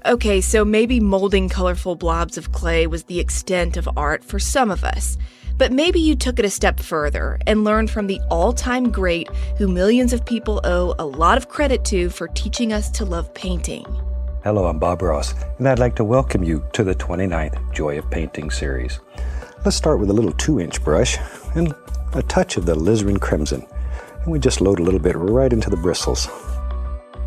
Okay, so maybe molding colorful blobs of clay was the extent of art for some of us. But maybe you took it a step further and learned from the all-time great who millions of people owe a lot of credit to for teaching us to love painting. Hello, I'm Bob Ross, and I'd like to welcome you to the 29th Joy of Painting series. Let's start with a little 2-inch brush and a touch of the alizarin crimson. And we just load a little bit right into the bristles.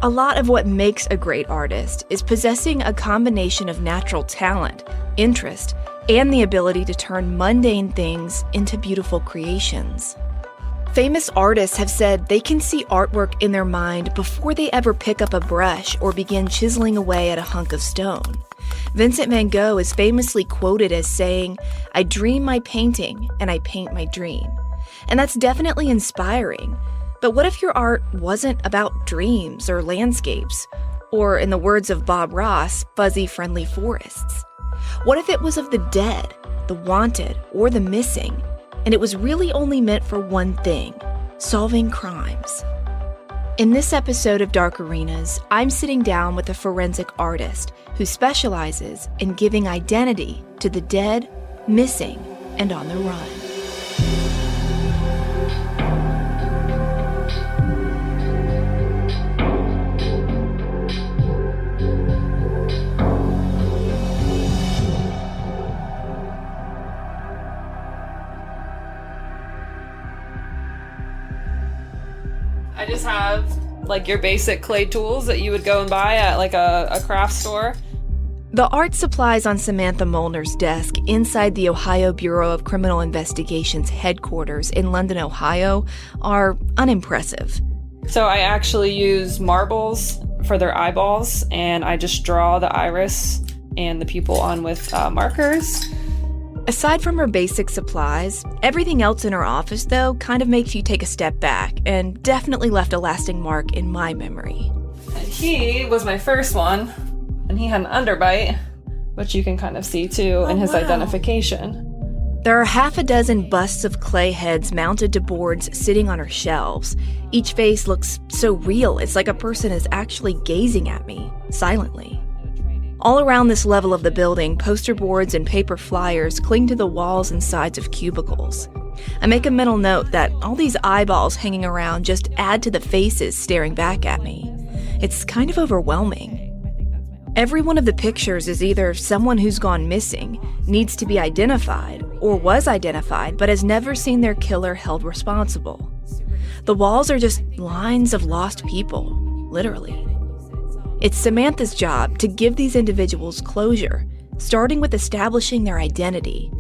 A lot of what makes a great artist is possessing a combination of natural talent, interest, and the ability to turn mundane things into beautiful creations. Famous artists have said they can see artwork in their mind before they ever pick up a brush or begin chiseling away at a hunk of stone. Vincent van Gogh is famously quoted as saying, "I dream my painting and I paint my dream." And that's definitely inspiring. But what if your art wasn't about dreams or landscapes? Or, in the words of Bob Ross, fuzzy, friendly forests? What if it was of the dead, the wanted, or the missing, and it was really only meant for one thing: solving crimes? In this episode of Dark Arenas, I'm sitting down with a forensic artist who specializes in giving identity to the dead, missing, and on the run. I just have like your basic clay tools that you would go and buy at like a craft store. The art supplies on Samantha Molner's desk inside the Ohio Bureau of Criminal Investigation's headquarters in London, Ohio, are unimpressive. So I actually use marbles for their eyeballs, and I just draw the iris and the pupil on with markers. Aside from her basic supplies, everything else in her office, though, kind of makes you take a step back and definitely left a lasting mark in my memory. And he was my first one, and he had an underbite, which you can kind of see too in his identification. There are half a dozen busts of clay heads mounted to boards sitting on her shelves. Each face looks so real, it's like a person is actually gazing at me, silently. All around this level of the building, poster boards and paper flyers cling to the walls and sides of cubicles. I make a mental note that all these eyeballs hanging around just add to the faces staring back at me. It's kind of overwhelming. Every one of the pictures is either someone who's gone missing, needs to be identified, or was identified but has never seen their killer held responsible. The walls are just lines of lost people, literally. It's Samantha's job to give these individuals closure, starting with establishing their identity.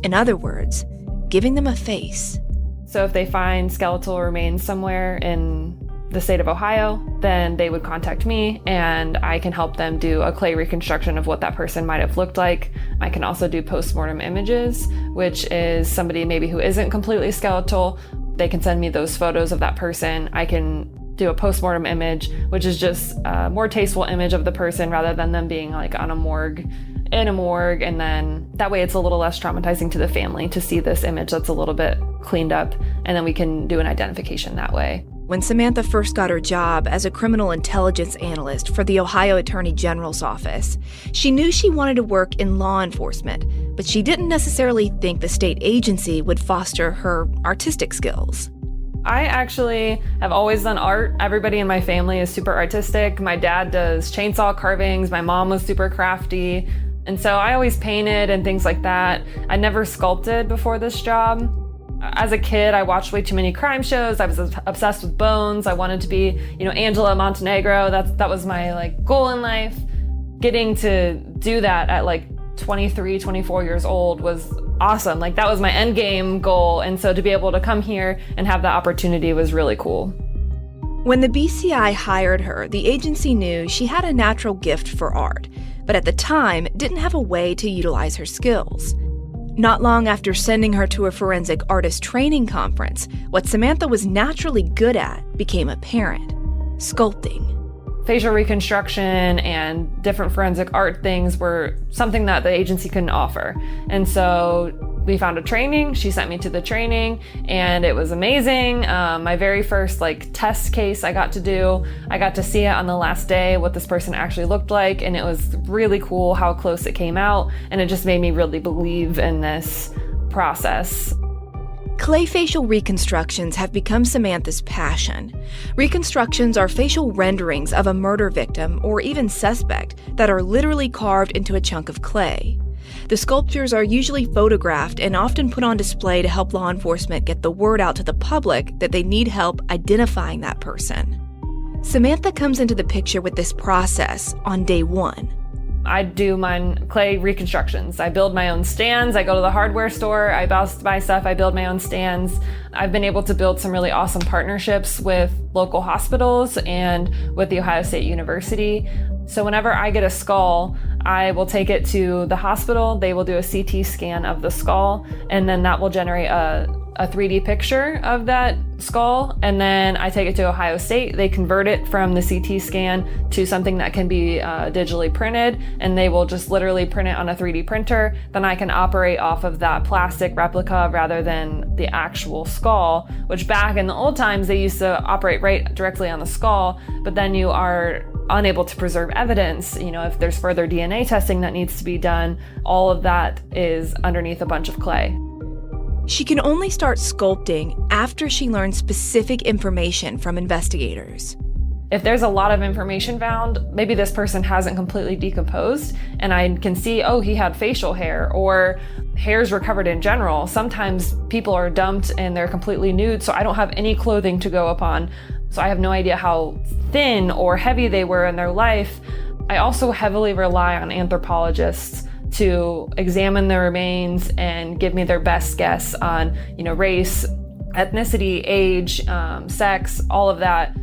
In other words, giving them a face. So if they find skeletal remains somewhere in the state of Ohio, then they would contact me and I can help them do a clay reconstruction of what that person might have looked like. I can also do postmortem images, which is somebody maybe who isn't completely skeletal. They can send me those photos of that person. I can do a postmortem image, which is just a more tasteful image of the person rather than them being like in a morgue, and then that way it's a little less traumatizing to the family to see this image that's a little bit cleaned up, and then we can do an identification that way. When Samantha first got her job as a criminal intelligence analyst for the Ohio Attorney General's office, she knew she wanted to work in law enforcement, but she didn't necessarily think the state agency would foster her artistic skills. I actually have always done art. Everybody in my family is super artistic. My dad does chainsaw carvings. My mom was super crafty. And so I always painted and things like that. I never sculpted before this job. As a kid, I watched way too many crime shows. I was obsessed with bones. I wanted to be, Angela Montenegro. That was my goal in life. Getting to do that at 23, 24 years old was awesome. That was my end game goal. And so to be able to come here and have that opportunity was really cool. When the BCI hired her, the agency knew she had a natural gift for art, but at the time didn't have a way to utilize her skills. Not long after sending her to a forensic artist training conference, what Samantha was naturally good at became apparent: sculpting. Facial reconstruction and different forensic art things were something that the agency couldn't offer. And so we found a training. She sent me to the training and it was amazing. My very first test case I got to see it on the last day, what this person actually looked like. And it was really cool how close it came out. And it just made me really believe in this process. Clay facial reconstructions have become Samantha's passion. Reconstructions are facial renderings of a murder victim or even suspect that are literally carved into a chunk of clay. The sculptures are usually photographed and often put on display to help law enforcement get the word out to the public that they need help identifying that person. Samantha comes into the picture with this process on day one. I do my clay reconstructions. I build my own stands. I go to the hardware store. I buy stuff. I build my own stands. I've been able to build some really awesome partnerships with local hospitals and with the Ohio State University. So whenever I get a skull, I will take it to the hospital. They will do a CT scan of the skull, and then that will generate a 3D picture of that skull. And then I take it to Ohio State. They convert it from the CT scan to something that can be digitally printed, and they will just literally print it on a 3D printer. Then I can operate off of that plastic replica rather than the actual skull, which back in the old times, they used to operate right directly on the skull, but then you are unable to preserve evidence. If there's further DNA testing that needs to be done, all of that is underneath a bunch of clay. She can only start sculpting after she learns specific information from investigators. If there's a lot of information found, maybe this person hasn't completely decomposed, and I can see, he had facial hair or hair's recovered in general. Sometimes people are dumped and they're completely nude, so I don't have any clothing to go upon. So I have no idea how thin or heavy they were in their life. I also heavily rely on anthropologists to examine the remains and give me their best guess on, race, ethnicity, age, sex, all of that.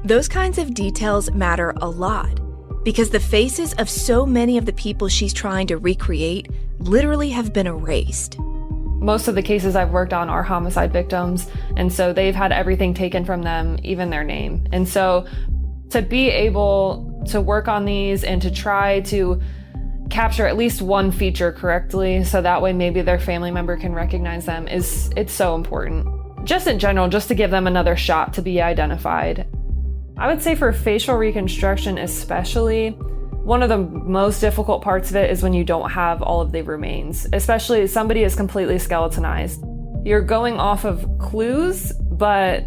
Those kinds of details matter a lot because the faces of so many of the people she's trying to recreate literally have been erased. Most of the cases I've worked on are homicide victims, and so they've had everything taken from them, even their name. And so to be able to work on these and to try to capture at least one feature correctly so that way maybe their family member can recognize them it's so important. Just in general, just to give them another shot to be identified. I would say for facial reconstruction especially, one of the most difficult parts of it is when you don't have all of the remains, especially if somebody is completely skeletonized. You're going off of clues, but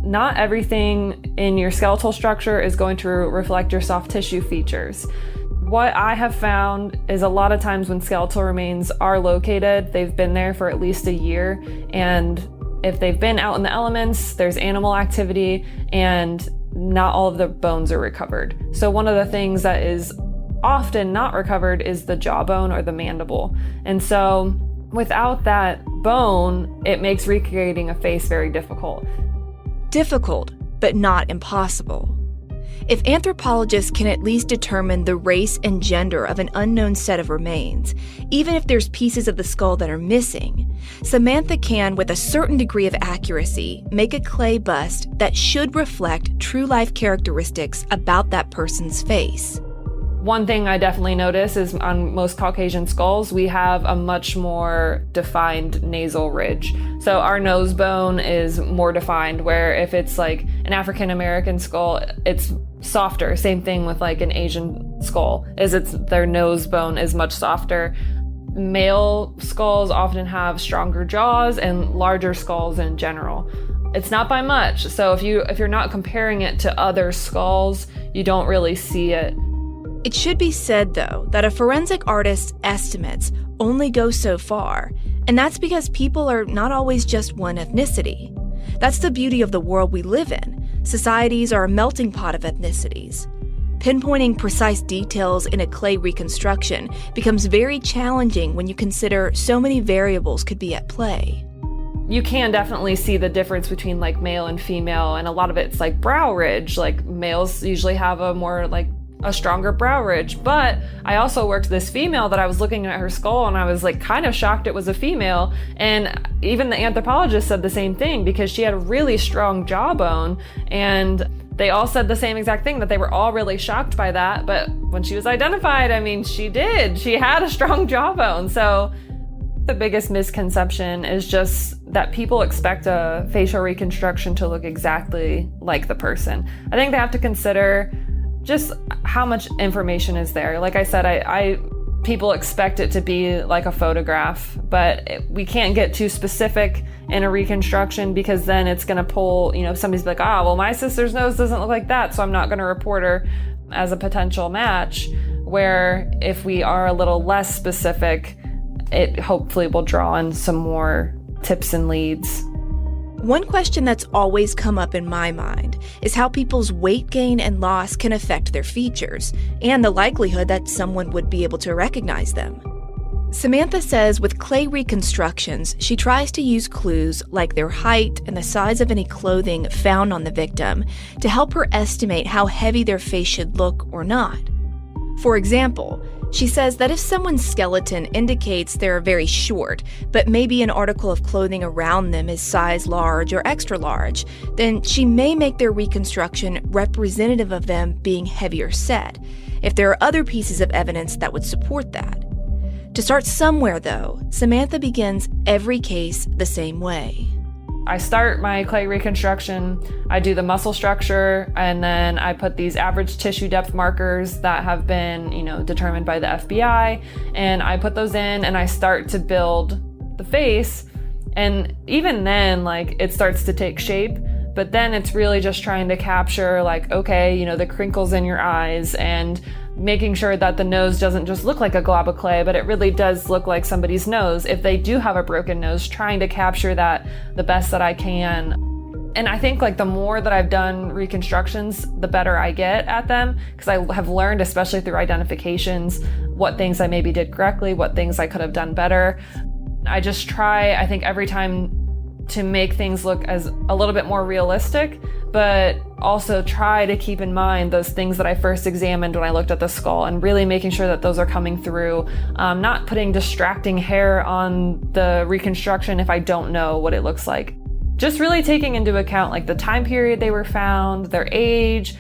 not everything in your skeletal structure is going to reflect your soft tissue features. What I have found is a lot of times when skeletal remains are located, they've been there for at least a year. And if they've been out in the elements, there's animal activity, and not all of the bones are recovered. So one of the things that is often not recovered is the jawbone or the mandible. And so without that bone, it makes recreating a face very difficult. Difficult, but not impossible. If anthropologists can at least determine the race and gender of an unknown set of remains, even if there's pieces of the skull that are missing, Samantha can, with a certain degree of accuracy, make a clay bust that should reflect true life characteristics about that person's face. One thing I definitely notice is on most Caucasian skulls, we have a much more defined nasal ridge. So our nose bone is more defined, where if it's like an African American skull, it's softer. Same thing with like an Asian skull, their nose bone is much softer. Male skulls often have stronger jaws and larger skulls in general. It's not by much. So if you're not comparing it to other skulls, you don't really see it. It should be said, though, that a forensic artist's estimates only go so far, and that's because people are not always just one ethnicity. That's the beauty of the world we live in. Societies are a melting pot of ethnicities. Pinpointing precise details in a clay reconstruction becomes very challenging when you consider so many variables could be at play. You can definitely see the difference between like male and female, and a lot of it's like brow ridge. Like males usually have a stronger brow ridge. But I also worked this female that I was looking at her skull and I was like kind of shocked it was a female. And even the anthropologist said the same thing because she had a really strong jawbone, and they all said the same exact thing, that they were all really shocked by that. But when she was identified, I mean, she had a strong jawbone. So The biggest misconception is just that people expect a facial reconstruction to look exactly like the person. I think they have to consider just how much information is there. Like I said, people expect it to be like a photograph, but we can't get too specific in a reconstruction because then it's going to pull, somebody's like, well, my sister's nose doesn't look like that, so I'm not going to report her as a potential match. Where if we are a little less specific, it hopefully will draw in some more tips and leads. One question that's always come up in my mind is how people's weight gain and loss can affect their features, and the likelihood that someone would be able to recognize them. Samantha says with clay reconstructions, she tries to use clues like their height and the size of any clothing found on the victim to help her estimate how heavy their face should look or not. For example, she says that if someone's skeleton indicates they're very short, but maybe an article of clothing around them is size large or extra large, then she may make their reconstruction representative of them being heavier set, if there are other pieces of evidence that would support that. To start somewhere, though, Samantha begins every case the same way. I start my clay reconstruction, I do the muscle structure, and then I put these average tissue depth markers that have been, determined by the FBI, and I put those in and I start to build the face. And even then, it starts to take shape, but then it's really just trying to capture, the crinkles in your eyes and making sure that the nose doesn't just look like a glob of clay, but it really does look like somebody's nose. If they do have a broken nose, trying to capture that the best that I can. And I think the more that I've done reconstructions, the better I get at them, because I have learned, especially through identifications, what things I maybe did correctly, what things I could have done better. I just try, I think, every time to make things look as a little bit more realistic, but also try to keep in mind those things that I first examined when I looked at the skull, and really making sure that those are coming through, not putting distracting hair on the reconstruction if I don't know what it looks like. Just really taking into account the time period they were found, their age,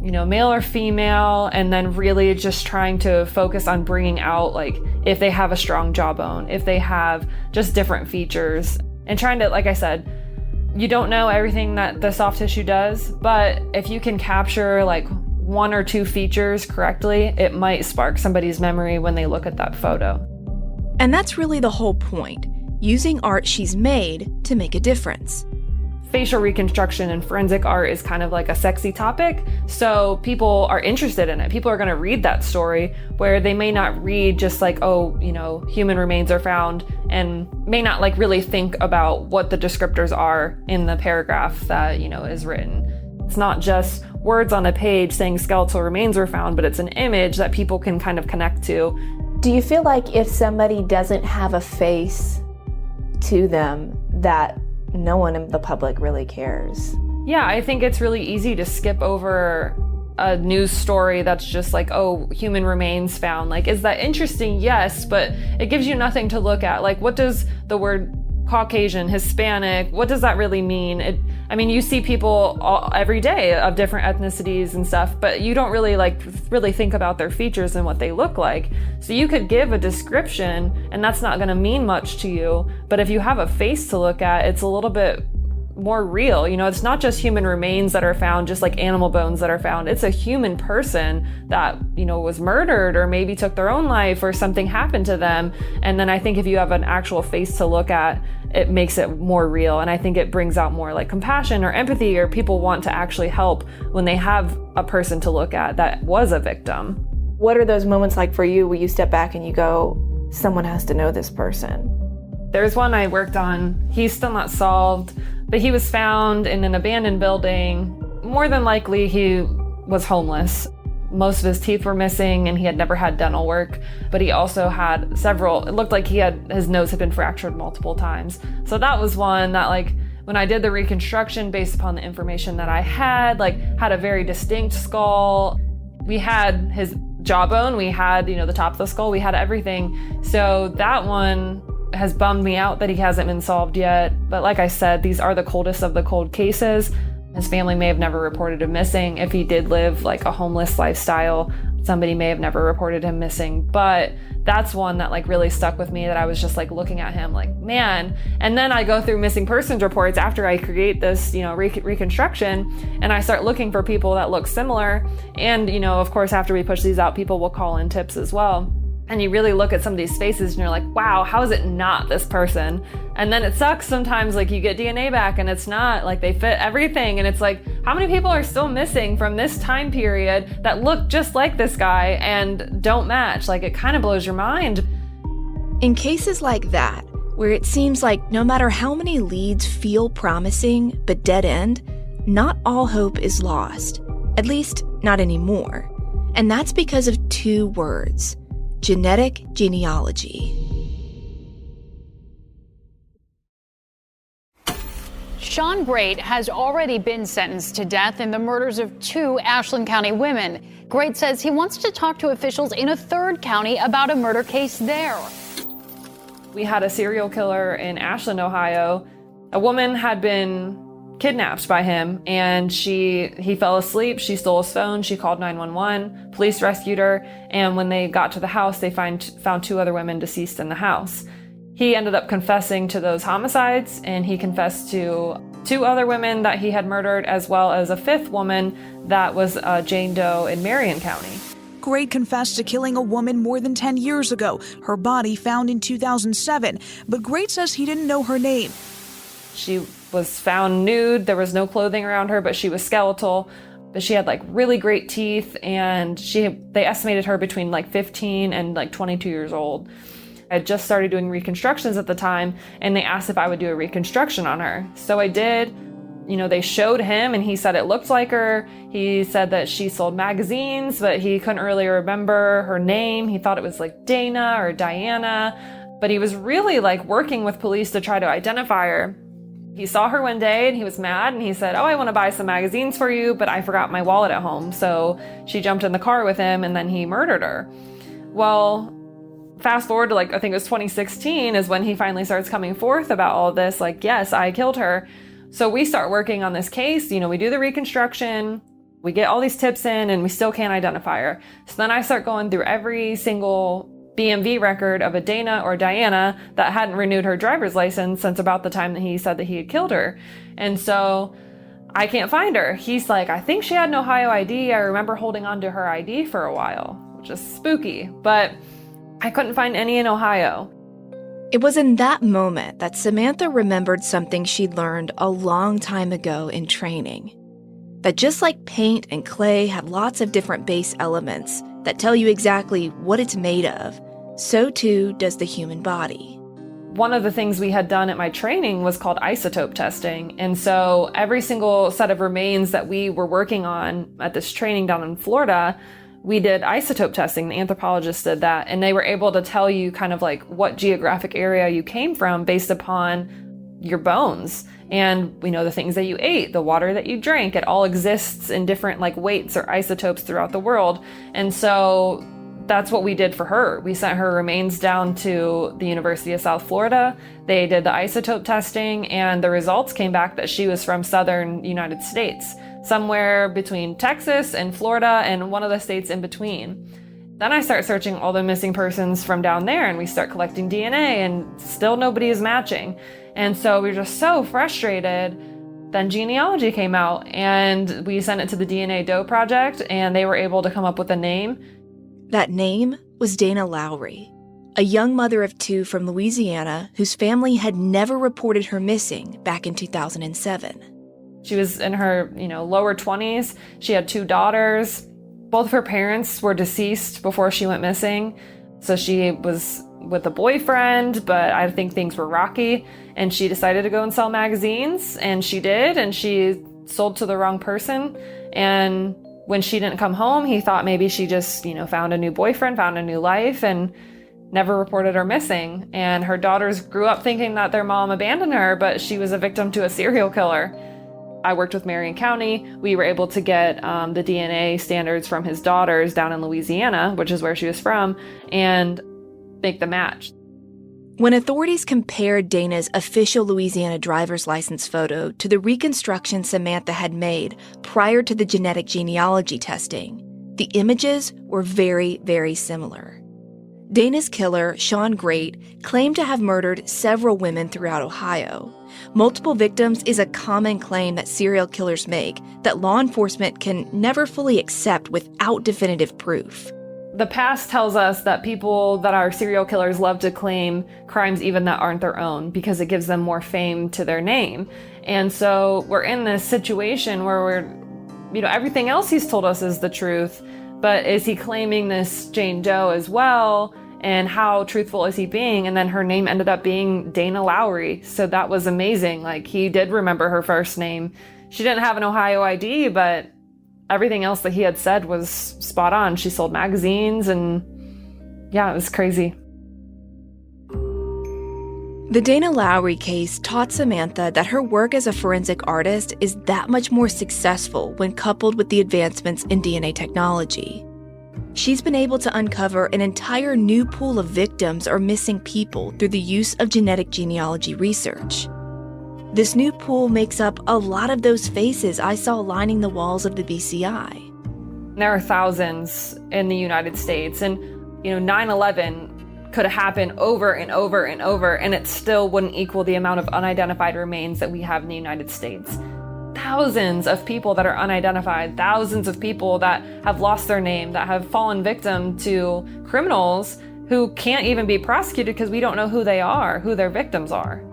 male or female, and then really just trying to focus on bringing out if they have a strong jawbone, if they have just different features. And trying to, like I said, you don't know everything that the soft tissue does, but if you can capture one or two features correctly, it might spark somebody's memory when they look at that photo. And that's really the whole point, using art she's made to make a difference. Facial reconstruction and forensic art is kind of a sexy topic, so people are interested in it. People are going to read that story, where they may not read just human remains are found, and may not really think about what the descriptors are in the paragraph that is written. It's not just words on a page saying skeletal remains were found, but it's an image that people can kind of connect to. Do you feel like if somebody doesn't have a face to them, that no one in the public really cares? Yeah, I think it's really easy to skip over a news story that's just human remains found. Is that interesting? Yes, but it gives you nothing to look at. What does the word Caucasian, Hispanic, what does that really mean? You see people every day of different ethnicities and stuff, but you don't really really think about their features and what they look like. So you could give a description and that's not going to mean much to you, but if you have a face to look at, it's a little bit more real. It's not just human remains that are found, just like animal bones that are found. It's a human person that, was murdered or maybe took their own life or something happened to them. And then I think if you have an actual face to look at, it makes it more real. And I think it brings out more compassion or empathy, or people want to actually help when they have a person to look at that was a victim. What are those moments like for you where you step back and you go, someone has to know this person? There's one I worked on. He's still not solved, but he was found in an abandoned building. More than likely, he was homeless. Most of his teeth were missing and he had never had dental work, but he also had it looked like his nose had been fractured multiple times. So that was one that when I did the reconstruction based upon the information that I had a very distinct skull. We had his jawbone, we had, the top of the skull, we had everything. So that one has bummed me out that he hasn't been solved yet. But like I said, these are the coldest of the cold cases. His family may have never reported him missing. If he did live a homeless lifestyle, somebody may have never reported him missing. But that's one that like really stuck with me, that I was just like looking at him like, man. And then I go through missing persons reports after I create this, reconstruction, and I start looking for people that look similar. And, of course, after we push these out, people will call in tips as well. And you really look at some of these faces and you're like, wow, how is it not this person? And then it sucks sometimes, like you get DNA back and it's not, like they fit everything. And it's like, how many people are still missing from this time period that look just like this guy and don't match? Like it kind of blows your mind. In cases like that, where it seems like no matter how many leads feel promising but dead end, not all hope is lost. At least, not anymore. And that's because of two words: genetic genealogy. Sean Great has already been sentenced to death in the murders of two Ashland County women. Great says he wants to talk to officials in a third county about a murder case there. We had a serial killer in Ashland, Ohio. A woman had been kidnapped by him, and he fell asleep. She stole his phone. She called 911. Police rescued her, and when they got to the house, they found two other women deceased in the house. He ended up confessing to those homicides, and he confessed to two other women that he had murdered, as well as a fifth woman that was Jane Doe in Marion County. Great confessed to killing a woman more than 10 years ago. Her body found in 2007, but Great says he didn't know her name. She was found nude. There was no clothing around her, but she was skeletal. But she had like really great teeth, and they estimated her between like 15 and like 22 years old. I had just started doing reconstructions at the time, and they asked if I would do a reconstruction on her. So I did. They showed him, and he said it looked like her. He said that she sold magazines, but he couldn't really remember her name. He thought it was like Dana or Diana, but he was really like working with police to try to identify her. He saw her one day and he was mad, and he said, "Oh, I want to buy some magazines for you, but I forgot my wallet at home." So she jumped in the car with him, and then he murdered her. Well, fast forward to like, I think it was 2016 is when he finally starts coming forth about all this. Like, yes, I killed her. So we start working on this case. We do the reconstruction, we get all these tips in, and we still can't identify her. So then I start going through every single BMV record of a Dana or Diana that hadn't renewed her driver's license since about the time that he said that he had killed her. And so I can't find her. He's like, I think she had an Ohio ID. I remember holding on to her ID for a while, which is spooky, but I couldn't find any in Ohio. It was in that moment that Samantha remembered something she'd learned a long time ago in training. That just like paint and clay have lots of different base elements that tell you exactly what it's made of, so too does the human body. One of the things we had done at my training was called isotope testing. And so every single set of remains that we were working on at this training down in Florida, we did isotope testing. The anthropologists did that, and they were able to tell you kind of like what geographic area you came from based upon your bones. And we know the things that you ate, the water that you drank, it all exists in different like weights or isotopes throughout the world. And so that's what we did for her. We sent her remains down to the University of South Florida. They did the isotope testing, and the results came back that she was from southern United States, somewhere between Texas and Florida and one of the states in between. Then I start searching all the missing persons from down there, and we start collecting DNA, and still nobody is matching. And so we were just so frustrated. Then genealogy came out, and we sent it to the DNA Doe Project, and they were able to come up with a name. That name was Dana Lowry, a young mother of two from Louisiana whose family had never reported her missing back in 2007. She was in her, lower 20s. She had two daughters. Both of her parents were deceased before she went missing. So she was with a boyfriend, but I think things were rocky, and she decided to go and sell magazines, and she did, and she sold to the wrong person. And when she didn't come home, he thought maybe she just, found a new boyfriend, found a new life, and never reported her missing. And her daughters grew up thinking that their mom abandoned her, but she was a victim to a serial killer. I worked with Marion County. We were able to get the DNA standards from his daughters down in Louisiana, which is where she was from, and make the match. When authorities compared Dana's official Louisiana driver's license photo to the reconstruction Samantha had made prior to the genetic genealogy testing, The images were very, very similar. Dana's killer, Sean Great, claimed to have murdered several women throughout Ohio. Multiple victims is a common claim that serial killers make that law enforcement can never fully accept without definitive proof. The past tells us that people that are serial killers love to claim crimes even that aren't their own because it gives them more fame to their name. And so we're in this situation where everything else he's told us is the truth, but is he claiming this Jane Doe as well? And how truthful is he being? And then her name ended up being Dana Lowry. So that was amazing. Like, he did remember her first name. She didn't have an Ohio ID, but everything else that he had said was spot on. She sold magazines and yeah, it was crazy. The Dana Lowry case taught Samantha that her work as a forensic artist is that much more successful when coupled with the advancements in DNA technology. She's been able to uncover an entire new pool of victims or missing people through the use of genetic genealogy research. This new pool makes up a lot of those faces I saw lining the walls of the BCI. There are thousands in the United States, and 9/11 could have happened over and over and over, and it still wouldn't equal the amount of unidentified remains that we have in the United States. Thousands of people that are unidentified, thousands of people that have lost their name, that have fallen victim to criminals who can't even be prosecuted because we don't know who they are, who their victims are.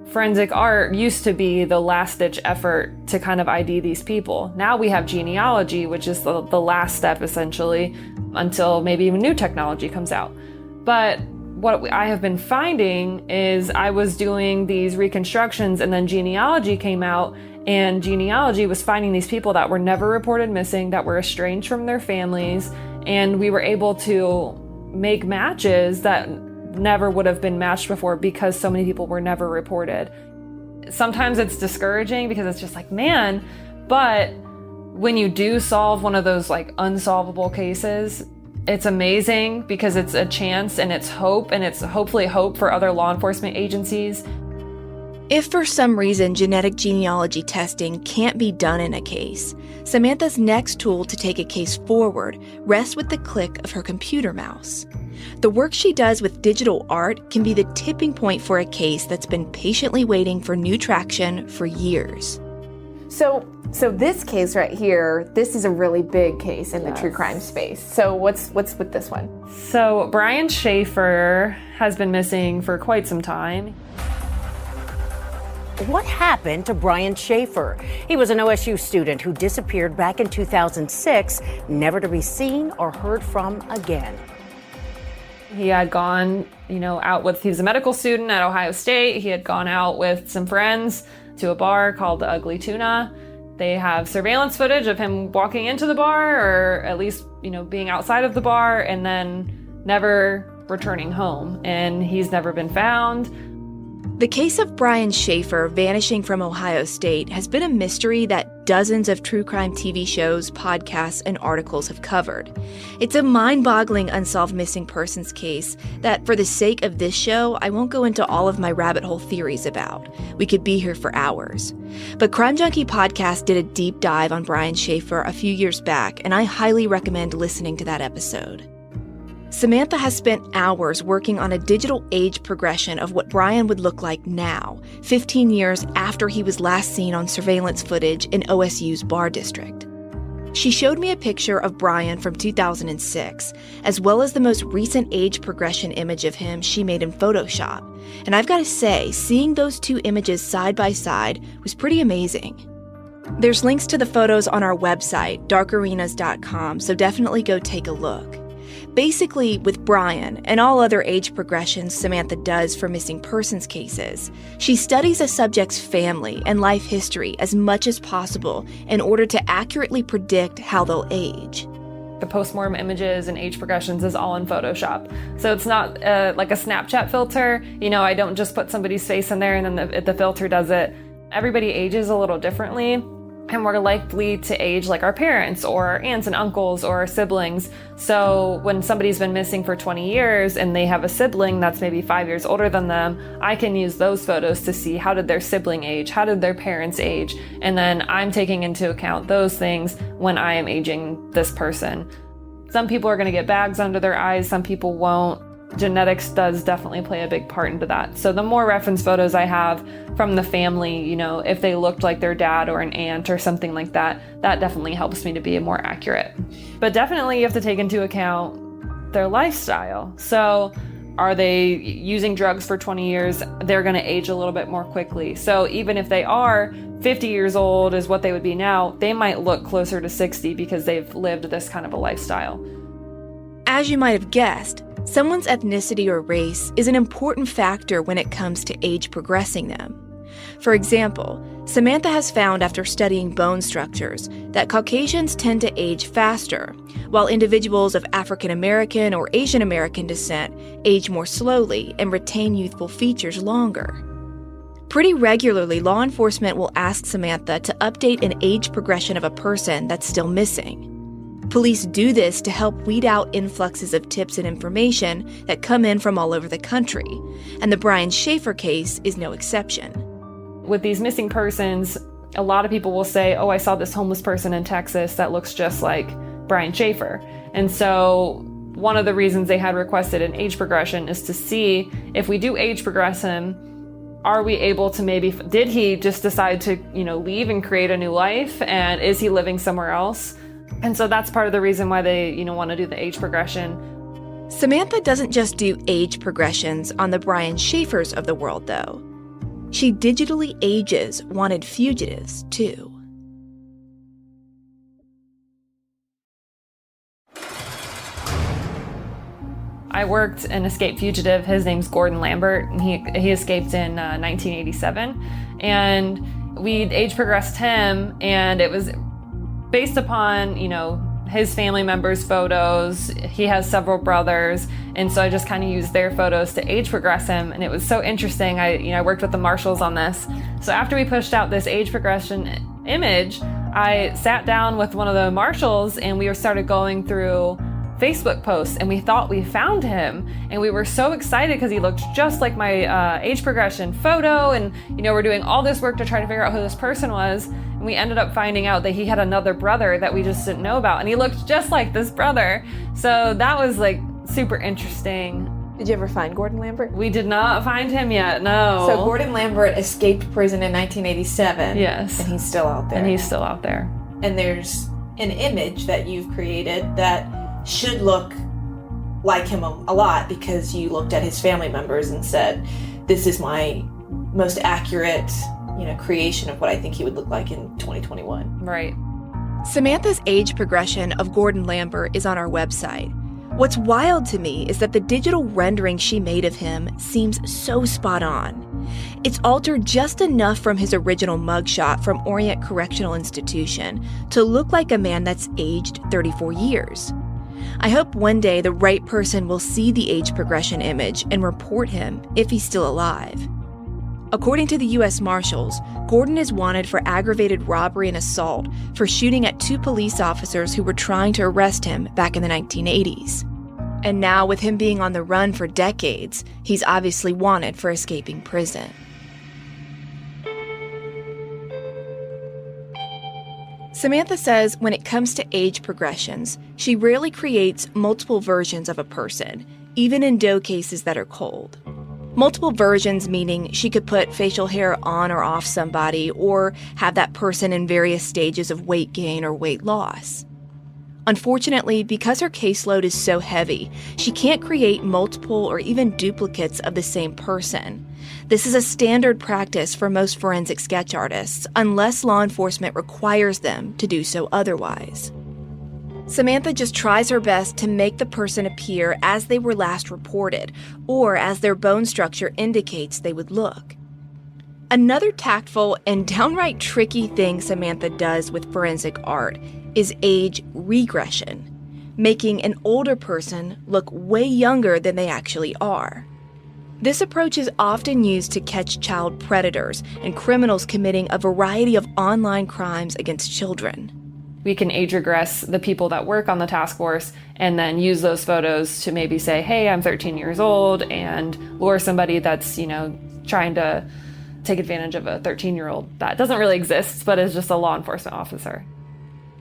Forensic art used to be the last-ditch effort to kind of ID these people. Now we have genealogy, which is the last step, essentially, until maybe even new technology comes out. But what I have been finding is I was doing these reconstructions, and then genealogy came out, and genealogy was finding these people that were never reported missing, that were estranged from their families, and we were able to make matches that never would have been matched before because so many people were never reported. Sometimes it's discouraging because it's just like, man, but when you do solve one of those like unsolvable cases, it's amazing because it's a chance and it's hope, and it's hopefully hope for other law enforcement agencies. If for some reason genetic genealogy testing can't be done in a case, Samantha's next tool to take a case forward rests with the click of her computer mouse. The work she does with digital art can be the tipping point for a case that's been patiently waiting for new traction for years. So this case right here, this is a really big case in the true crime space. So what's with this one? So Brian Schaefer has been missing for quite some time. What happened to Brian Schaefer? He was an OSU student who disappeared back in 2006, never to be seen or heard from again. He had gone, out with, he was a medical student at Ohio State. He had gone out with some friends to a bar called the Ugly Tuna. They have surveillance footage of him walking into the bar, or at least, being outside of the bar, and then never returning home. And he's never been found. The case of Brian Schaefer vanishing from Ohio State has been a mystery that dozens of true crime TV shows, podcasts, and articles have covered. It's a mind-boggling unsolved missing persons case that, for the sake of this show, I won't go into all of my rabbit hole theories about. We could be here for hours. But Crime Junkie Podcast did a deep dive on Brian Schaefer a few years back, and I highly recommend listening to that episode. Samantha has spent hours working on a digital age progression of what Brian would look like now, 15 years after he was last seen on surveillance footage in OSU's bar district. She showed me a picture of Brian from 2006, as well as the most recent age progression image of him she made in Photoshop. And I've got to say, seeing those two images side by side was pretty amazing. There's links to the photos on our website, darkarenas.com, so definitely go take a look. Basically, with Brian and all other age progressions Samantha does for missing persons cases, she studies a subject's family and life history as much as possible in order to accurately predict how they'll age. The postmortem images and age progressions is all in Photoshop. So it's not like a Snapchat filter. I don't just put somebody's face in there and then the filter does it. Everybody ages a little differently. And we're likely to age like our parents or our aunts and uncles or our siblings. So when somebody's been missing for 20 years and they have a sibling that's maybe 5 years older than them, I can use those photos to see how did their sibling age, how did their parents age, and then I'm taking into account those things when I am aging this person. Some people are going to get bags under their eyes, some people won't. Genetics does definitely play a big part into that. So the more reference photos I have from the family, you know, if they looked like their dad or an aunt or something like that, that definitely helps me to be more accurate. But definitely you have to take into account their lifestyle. So are they using drugs for 20 years? They're going to age a little bit more quickly. So even if they are 50 years old is what they would be now, they might look closer to 60 because they've lived this kind of a lifestyle. As you might have guessed, someone's ethnicity or race is an important factor when it comes to age progressing them. For example, Samantha has found after studying bone structures that Caucasians tend to age faster, while individuals of African American or Asian American descent age more slowly and retain youthful features longer. Pretty regularly, law enforcement will ask Samantha to update an age progression of a person that's still missing. Police do this to help weed out influxes of tips and information that come in from all over the country, and the Brian Schaefer case is no exception. With these missing persons, a lot of people will say, oh, I saw this homeless person in Texas that looks just like Brian Schaefer. And so one of the reasons they had requested an age progression is to see if we do age progress him, are we able to did he just decide to, leave and create a new life? And is he living somewhere else? And so that's part of the reason why they, want to do the age progression. Samantha doesn't just do age progressions on the Brian Schaefers of the world, though. She digitally ages wanted fugitives, too. I worked an escaped fugitive. His name's Gordon Lambert, and he escaped in 1987. And we age progressed him, and it was based upon, his family members' photos. He has several brothers, and so I just kind of used their photos to age progress him, and it was so interesting. I worked with the marshals on this. So after we pushed out this age progression image, I sat down with one of the marshals, and we started going through Facebook posts, and we thought we found him, and we were so excited because he looked just like my age progression photo, and we're doing all this work to try to figure out who this person was, and we ended up finding out that he had another brother that we just didn't know about, and he looked just like this brother. So that was super interesting. Did you ever find Gordon Lambert? We did not find him yet, no. So Gordon Lambert escaped prison in 1987. Yes. And he's still out there. And there's an image that you've created that should look like him a lot because you looked at his family members and said, this is my most accurate, creation of what I think he would look like in 2021. Right. Samantha's age progression of Gordon Lambert is on our website. What's wild to me is that the digital rendering she made of him seems so spot on. It's altered just enough from his original mugshot from Orient Correctional Institution to look like a man that's aged 34 years. I hope one day the right person will see the age progression image and report him if he's still alive. According to the U.S. Marshals, Gordon is wanted for aggravated robbery and assault for shooting at 2 police officers who were trying to arrest him back in the 1980s. And now, with him being on the run for decades, he's obviously wanted for escaping prison. Samantha says when it comes to age progressions, she rarely creates multiple versions of a person, even in doe cases that are cold. Multiple versions meaning she could put facial hair on or off somebody or have that person in various stages of weight gain or weight loss. Unfortunately, because her caseload is so heavy, she can't create multiple or even duplicates of the same person. This is a standard practice for most forensic sketch artists, unless law enforcement requires them to do so otherwise. Samantha just tries her best to make the person appear as they were last reported, or as their bone structure indicates they would look. Another tactful and downright tricky thing Samantha does with forensic art is age regression, making an older person look way younger than they actually are. This approach is often used to catch child predators and criminals committing a variety of online crimes against children. We can age regress the people that work on the task force and then use those photos to maybe say, hey, I'm 13 years old, and lure somebody that's, trying to take advantage of a 13-year-old that doesn't really exist, but is just a law enforcement officer.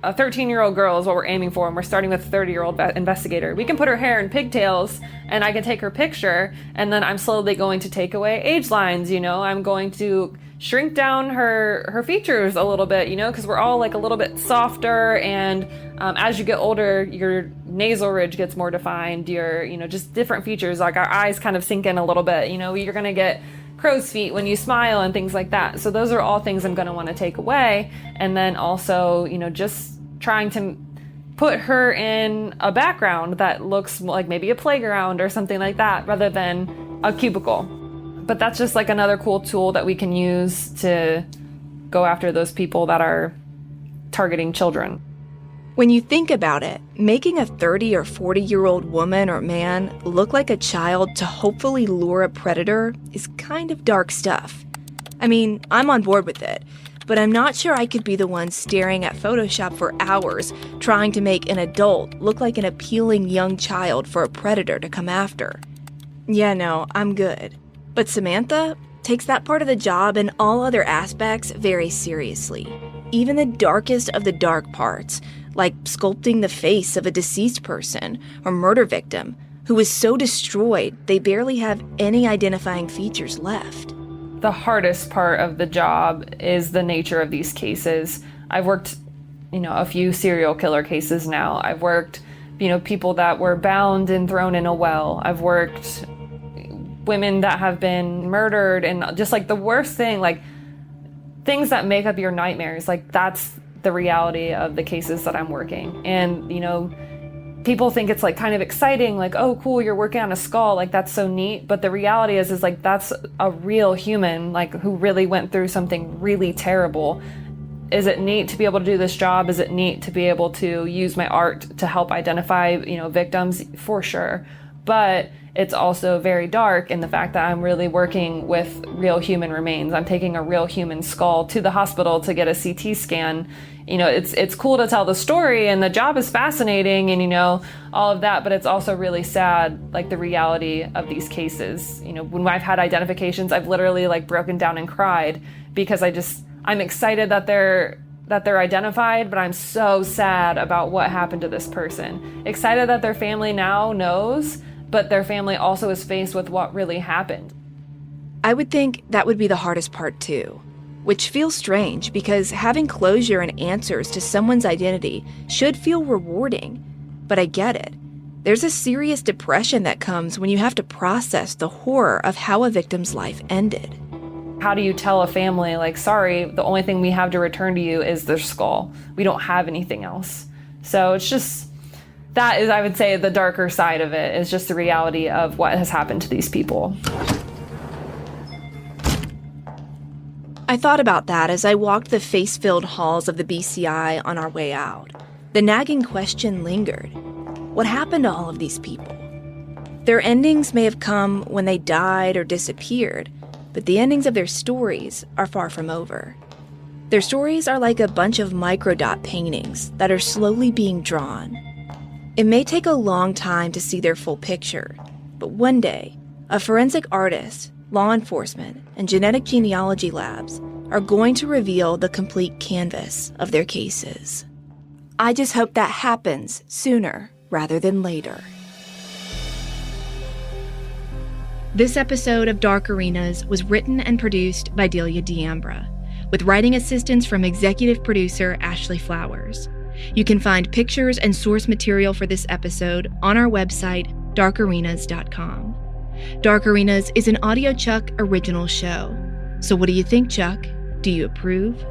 a 13-year-old girl is what we're aiming for, and we're starting with a 30-year-old investigator. We can put her hair in pigtails, and I can take her picture, and then I'm slowly going to take away age lines, I'm going to shrink down her features a little bit, because we're all like a little bit softer, and as you get older, your nasal ridge gets more defined, your, just different features, like our eyes kind of sink in a little bit, you're going to get crow's feet when you smile and things like that. So those are all things I'm going to want to take away. And then also, just trying to put her in a background that looks like maybe a playground or something like that rather than a cubicle. But that's just like another cool tool that we can use to go after those people that are targeting children. When you think about it, making a 30 or 40-year-old woman or man look like a child to hopefully lure a predator is kind of dark stuff. I mean, I'm on board with it, but I'm not sure I could be the one staring at Photoshop for hours trying to make an adult look like an appealing young child for a predator to come after. Yeah, no, I'm good. But Samantha takes that part of the job and all other aspects very seriously. Even the darkest of the dark parts, like sculpting the face of a deceased person or murder victim who is so destroyed they barely have any identifying features left. The hardest part of the job is the nature of these cases. I've worked, a few serial killer cases now. I've worked, people that were bound and thrown in a well. I've worked women that have been murdered, and just like the worst thing, like things that make up your nightmares, like that's the reality of the cases that I'm working. And, people think it's like kind of exciting, like, oh, cool, you're working on a skull, like that's so neat. But the reality is like that's a real human, like who really went through something really terrible. Is it neat to be able to do this job? Is it neat to be able to use my art to help identify, victims? For sure. But it's also very dark in the fact that I'm really working with real human remains. I'm taking a real human skull to the hospital to get a CT scan. It's cool to tell the story, and the job is fascinating, and all of that, but it's also really sad, like the reality of these cases. When I've had identifications, I've literally like broken down and cried because I'm excited that they're identified, but I'm so sad about what happened to this person. Excited that their family now knows, but their family also is faced with what really happened. I would think that would be the hardest part too, which feels strange because having closure and answers to someone's identity should feel rewarding. But I get it. There's a serious depression that comes when you have to process the horror of how a victim's life ended. How do you tell a family, like, sorry, the only thing we have to return to you is their skull. We don't have anything else. So it's just, that is, I would say, the darker side of it is just the reality of what has happened to these people. I thought about that as I walked the face-filled halls of the BCI on our way out. The nagging question lingered. What happened to all of these people? Their endings may have come when they died or disappeared, but the endings of their stories are far from over. Their stories are like a bunch of microdot paintings that are slowly being drawn. It may take a long time to see their full picture, but one day, a forensic artist, law enforcement, and genetic genealogy labs are going to reveal the complete canvas of their cases. I just hope that happens sooner rather than later. This episode of Dark Arenas was written and produced by Delia D'Ambra, with writing assistance from executive producer Ashley Flowers. You can find pictures and source material for this episode on our website, darkarenas.com. Dark Arenas is an Audio Chuck original show. So what do you think, Chuck? Do you approve?